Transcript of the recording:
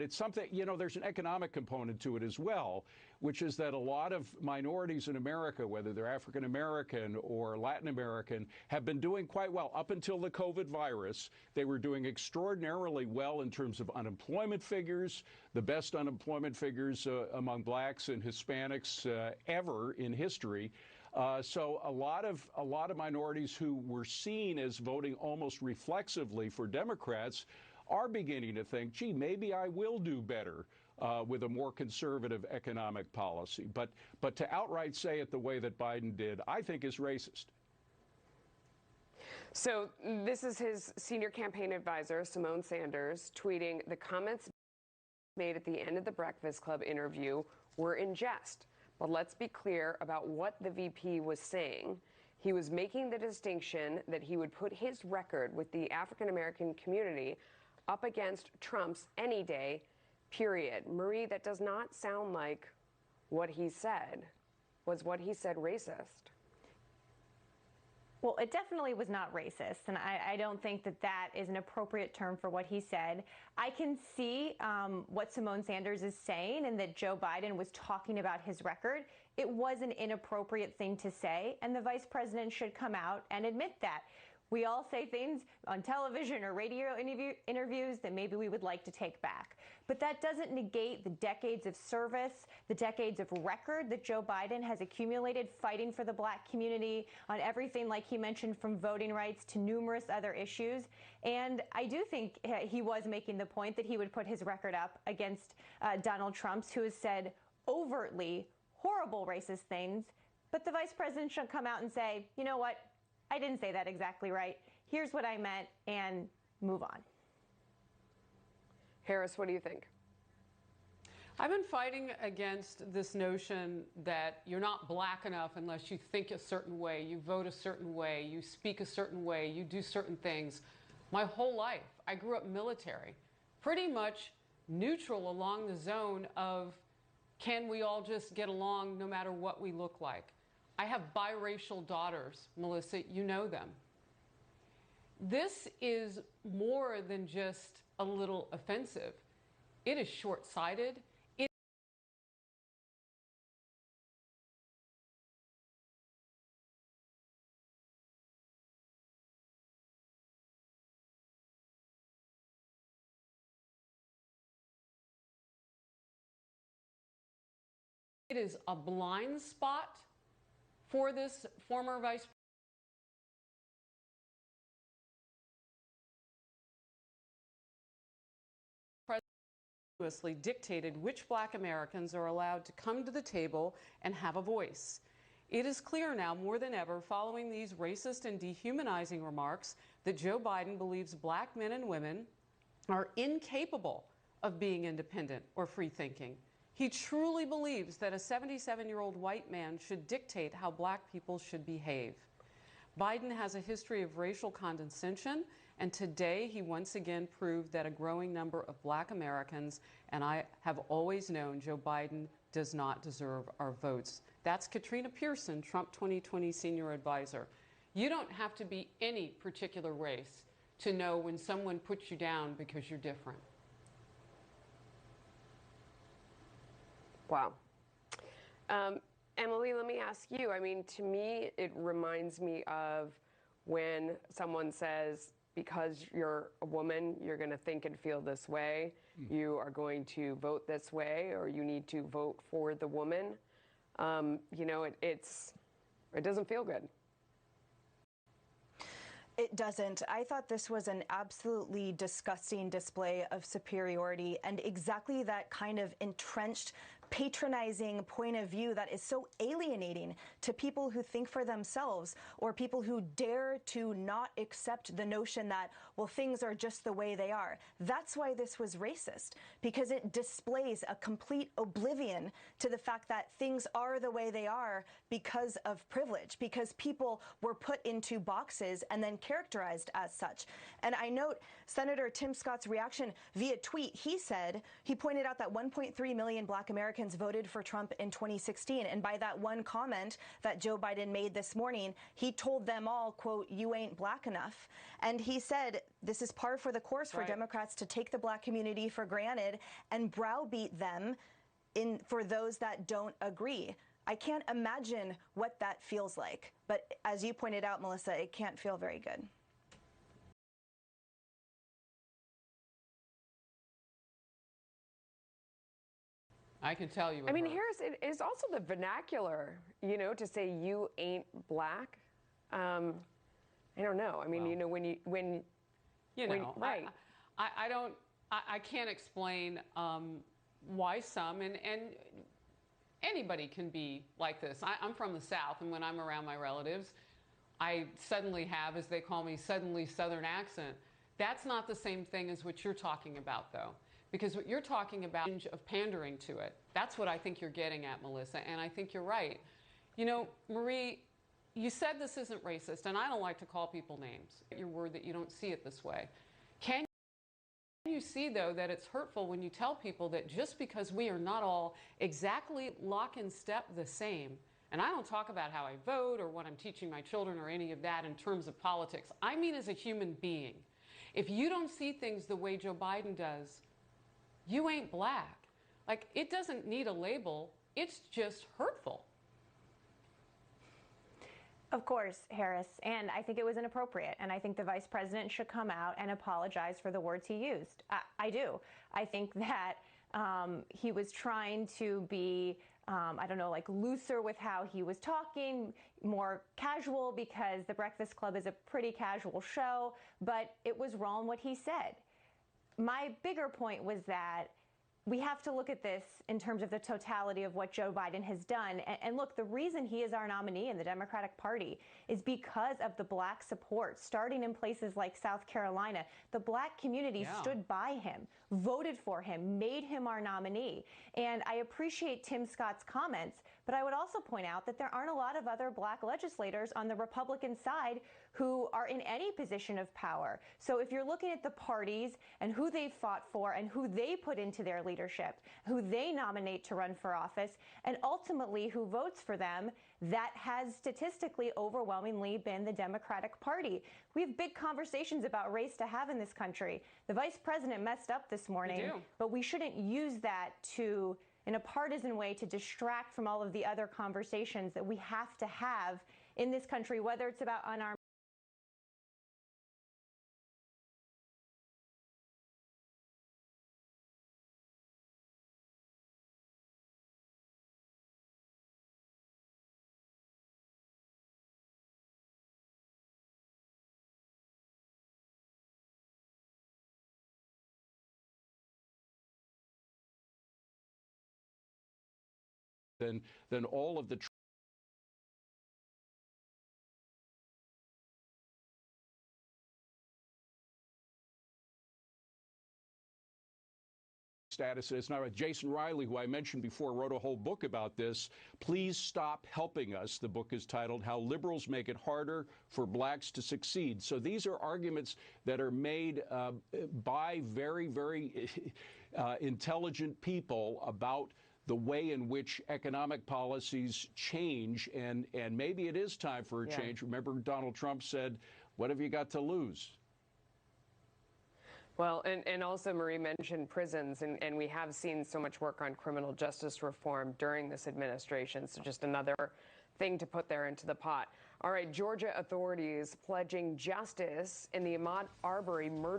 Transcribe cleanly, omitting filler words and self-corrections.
It's something, there's an economic component to it as well, which is that a lot of minorities in America, whether they're African American or Latin American, have been doing quite well. Up until the COVID virus, they were doing extraordinarily well in terms of unemployment figures, the best unemployment figures among blacks and Hispanics ever in history. So a lot of minorities who were seen as voting almost reflexively for Democrats are beginning to think, gee, maybe I will do better with a more conservative economic policy. But to outright say it the way that Biden did, I think is racist. So this is his senior campaign advisor, Simone Sanders, tweeting, "The comments made at the end of the Breakfast Club interview were in jest. But let's be clear about what the VP was saying. He was making the distinction that he would put his record with the African American community up against Trump's any day, period." Marie, that does not sound like what he said. Was what he said racist? Well, it definitely was not racist, and I don't think that that is an appropriate term for what he said. I can see what Simone Sanders is saying, and that Joe Biden was talking about his record. It was an inappropriate thing to say, and the vice president should come out and admit that. We all say things on television or radio interviews that maybe we would like to take back. But that doesn't negate the decades of service, the decades of record that Joe Biden has accumulated fighting for the black community on everything, like he mentioned, from voting rights to numerous other issues. And I do think he was making the point that he would put his record up against Donald Trump's, who has said overtly horrible racist things. But the vice president should come out and say, you know what? I didn't say that exactly right. Here's what I meant, and move on. Harris, what do you think? I've been fighting against this notion that you're not black enough unless you think a certain way, you vote a certain way, you speak a certain way, you do certain things. My whole life, I grew up military, pretty much neutral along the zone of can we all just get along no matter what we look like. I have biracial daughters, Melissa, you know them. This is more than just a little offensive. It is short-sighted. It is a blind spot for this former vice president dictated which black Americans are allowed to come to the table and have a voice. It is clear now more than ever following these racist and dehumanizing remarks that Joe Biden believes black men and women are incapable of being independent or free-thinking. He truly believes that a 77-year-old white man should dictate how black people should behave. Biden has a history of racial condescension, and today he once again proved that a growing number of black Americans, and I have always known Joe Biden does not deserve our votes. That's Katrina Pearson, Trump 2020 senior advisor. You don't have to be any particular race to know when someone puts you down because you're different. Wow. Emily, let me ask you. I mean, to me, it reminds me of when someone says, because you're a woman, you're going to think and feel this way. You are going to vote this way, or you need to vote for the woman. You know, it doesn't feel good. It doesn't. I thought this was an absolutely disgusting display of superiority and exactly that kind of entrenched, patronizing point of view that is so alienating to people who think for themselves or people who dare to not accept the notion that, well, things are just the way they are. That's why this was racist, because it displays a complete oblivion to the fact that things are the way they are because of privilege, because people were put into boxes and then characterized as such. And I note Senator Tim Scott's reaction via tweet. He pointed out that 1.3 million black Americans Americans voted for Trump in 2016. And by that one comment that Joe Biden made this morning, he told them all, quote, "You ain't black enough." And he said this is par for the course for Democrats to take the black community for granted and browbeat them for those that don't agree. I can't imagine what that feels like. But as you pointed out, Melissa, it can't feel very good. I can tell you. I mean, Harris, it is also the vernacular, you know, to say you ain't black. I don't know. I mean, well, you know, right. I can't explain why some, and anybody can be like this. I'm from the South, and when I'm around my relatives, I suddenly have, as they call me, suddenly Southern accent. That's not the same thing as what you're talking about, though. Because what you're talking about of pandering to it, that's what I think you're getting at, Melissa, and I think you're right. You know, Marie, you said this isn't racist, and I don't like to call people names. Your word that you don't see it this way. Can you see, though, that it's hurtful when you tell people that just because we are not all exactly lock in step the same, and I don't talk about how I vote or what I'm teaching my children or any of that in terms of politics. I mean as a human being. If you don't see things the way Joe Biden does, you ain't black. Like, it doesn't need a label. It's just hurtful. Of course, Harris, and I think it was inappropriate, and I think the vice president should come out and apologize for the words he used. I do. I think that he was trying to be, I don't know, like looser with how he was talking, more casual, because The Breakfast Club is a pretty casual show, but it was wrong what he said. My bigger point was that we have to look at this in terms of the totality of what Joe Biden has done. And look, the reason he is our nominee in the Democratic Party is because of the black support, starting in places like South Carolina. The black community stood by him, voted for him, made him our nominee. And I appreciate Tim Scott's comments, but I would also point out that there aren't a lot of other black legislators on the Republican side who are in any position of power. So if you're looking at the parties and who they've fought for and who they put into their leadership, who they nominate to run for office, and ultimately who votes for them, that has statistically overwhelmingly been the Democratic Party. We have big conversations about race to have in this country. The vice president messed up this morning, but we shouldn't use that to, in a partisan way, to distract from all of the other conversations that we have to have in this country, whether it's about unarmed than all of the status is. Now, Jason Riley, who I mentioned before, wrote a whole book about this. Please Stop Helping Us. The book is titled How Liberals Make It Harder for Blacks to Succeed. So these are arguments that are made by very, very intelligent people about the way in which economic policies change, and maybe it is time for a change. Remember, Donald Trump said, "What have you got to lose?" Well, and also Marie mentioned prisons, and we have seen so much work on criminal justice reform during this administration. So just another thing to put there into the pot. All right, Georgia authorities pledging justice in the Ahmaud Arbery murder